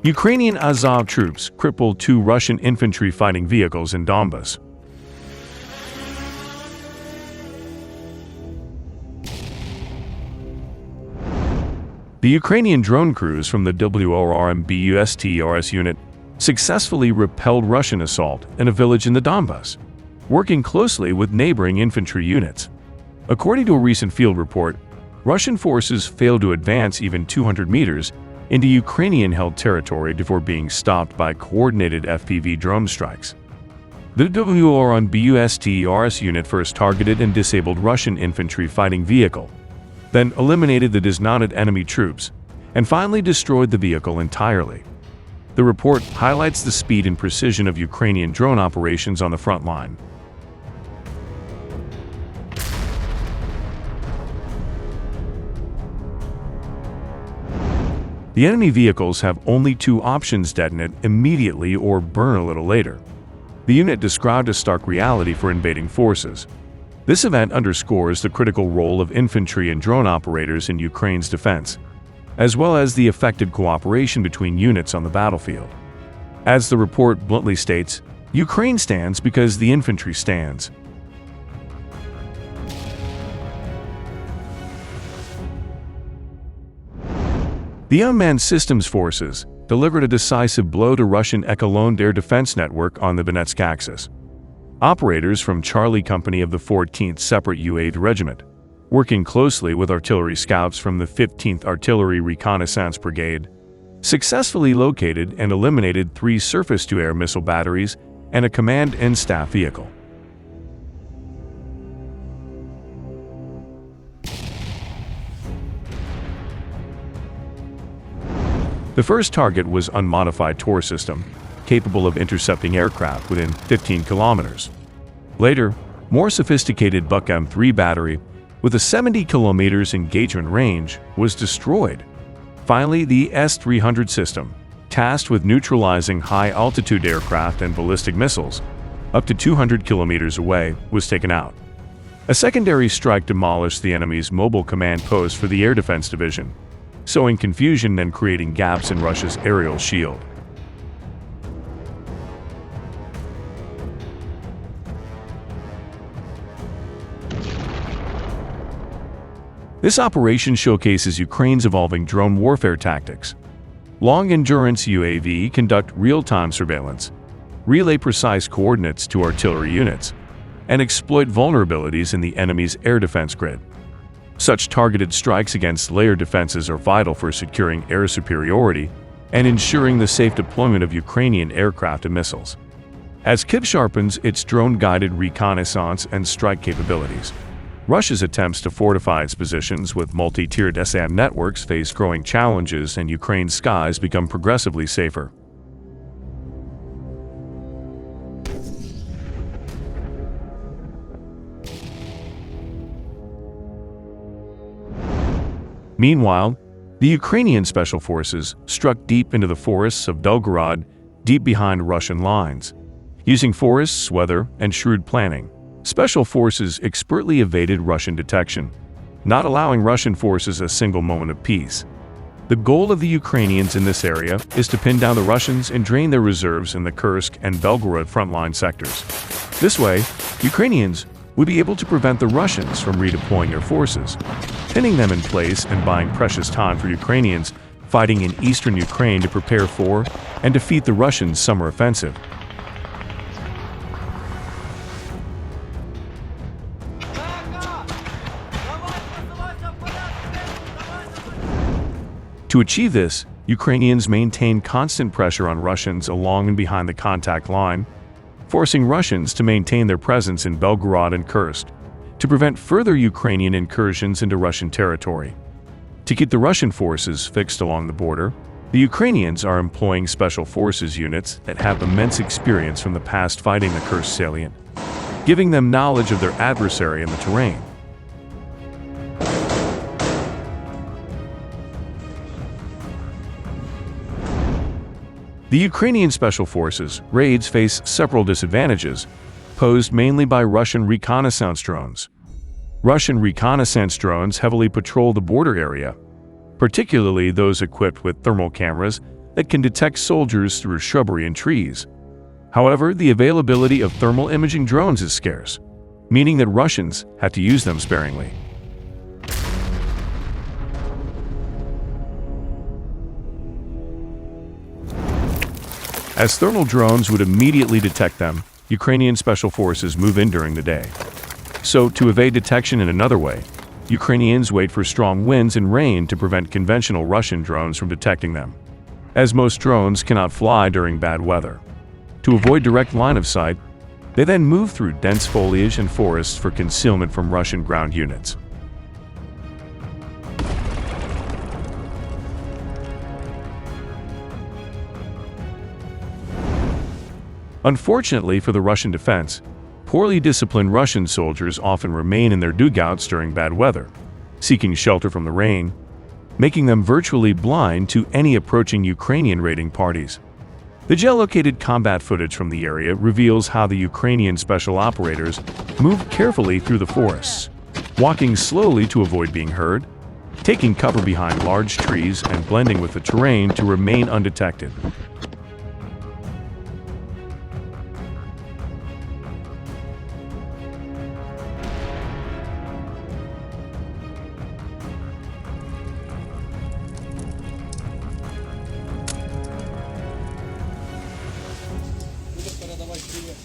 Ukrainian AZOV troops crippled 2 Russian infantry fighting vehicles in Donbas. The Ukrainian drone crews from the WORMBUSTERS unit successfully repelled Russian assault in a village in the Donbas, working closely with neighboring infantry units. According to a recent field report, Russian forces failed to advance even 200 meters into Ukrainian-held territory before being stopped by coordinated FPV drone strikes. The WORMBUSTERS unit first targeted and disabled Russian infantry fighting vehicle, then eliminated the dismounted enemy troops, and finally destroyed the vehicle entirely. The report highlights the speed and precision of Ukrainian drone operations on the front line. The enemy vehicles have only 2 options: detonate immediately or burn a little later. The unit described a stark reality for invading forces. This event underscores the critical role of infantry and drone operators in Ukraine's defense, as well as the effective cooperation between units on the battlefield. As the report bluntly states, Ukraine stands because the infantry stands. The unmanned systems forces delivered a decisive blow to Russian Echelon air defense network on the Donetsk axis. Operators from Charlie Company of the 14th Separate UAV Regiment, working closely with artillery scouts from the 15th Artillery Reconnaissance Brigade, successfully located and eliminated 3 surface-to-air missile batteries and a command and staff vehicle. The first target was an unmodified Tor system, capable of intercepting aircraft within 15 kilometers. Later, more sophisticated Buck M3 battery, with a 70 kilometers engagement range, was destroyed. Finally, the S-300 system, tasked with neutralizing high-altitude aircraft and ballistic missiles, up to 200 kilometers away, was taken out. A secondary strike demolished the enemy's mobile command post for the Air Defense Division, sowing confusion and creating gaps in Russia's aerial shield. This operation showcases Ukraine's evolving drone warfare tactics. Long-endurance UAV conduct real-time surveillance, relay precise coordinates to artillery units, and exploit vulnerabilities in the enemy's air defense grid. Such targeted strikes against layered defenses are vital for securing air superiority and ensuring the safe deployment of Ukrainian aircraft and missiles. As Kyiv sharpens its drone-guided reconnaissance and strike capabilities, Russia's attempts to fortify its positions with multi-tiered SAM networks face growing challenges, and Ukraine's skies become progressively safer. Meanwhile, the Ukrainian Special Forces struck deep into the forests of Belgorod, deep behind Russian lines. Using forests, weather, and shrewd planning, Special Forces expertly evaded Russian detection, not allowing Russian forces a single moment of peace. The goal of the Ukrainians in this area is to pin down the Russians and drain their reserves in the Kursk and Belgorod frontline sectors. This way, Ukrainians would be able to prevent the Russians from redeploying their forces, pinning them in place and buying precious time for Ukrainians fighting in eastern Ukraine to prepare for and defeat the Russians' summer offensive. To achieve this, Ukrainians maintain constant pressure on Russians along and behind the contact line, forcing Russians to maintain their presence in Belgorod and Kursk to prevent further Ukrainian incursions into Russian territory. To keep the Russian forces fixed along the border, the Ukrainians are employing Special Forces units that have immense experience from the past fighting the Kursk salient, giving them knowledge of their adversary and the terrain. The Ukrainian Special Forces raids face several disadvantages, posed mainly by Russian reconnaissance drones. Russian reconnaissance drones heavily patrol the border area, particularly those equipped with thermal cameras that can detect soldiers through shrubbery and trees. However, the availability of thermal imaging drones is scarce, meaning that Russians had to use them sparingly. As thermal drones would immediately detect them, Ukrainian special forces move in during the day. So, to evade detection in another way, Ukrainians wait for strong winds and rain to prevent conventional Russian drones from detecting them, as most drones cannot fly during bad weather. To avoid direct line of sight, they then move through dense foliage and forests for concealment from Russian ground units. Unfortunately for the Russian defense, poorly disciplined Russian soldiers often remain in their dugouts during bad weather, seeking shelter from the rain, making them virtually blind to any approaching Ukrainian raiding parties. The geolocated combat footage from the area reveals how the Ukrainian special operators moved carefully through the forests, walking slowly to avoid being heard, taking cover behind large trees and blending with the terrain to remain undetected. Передавать привет.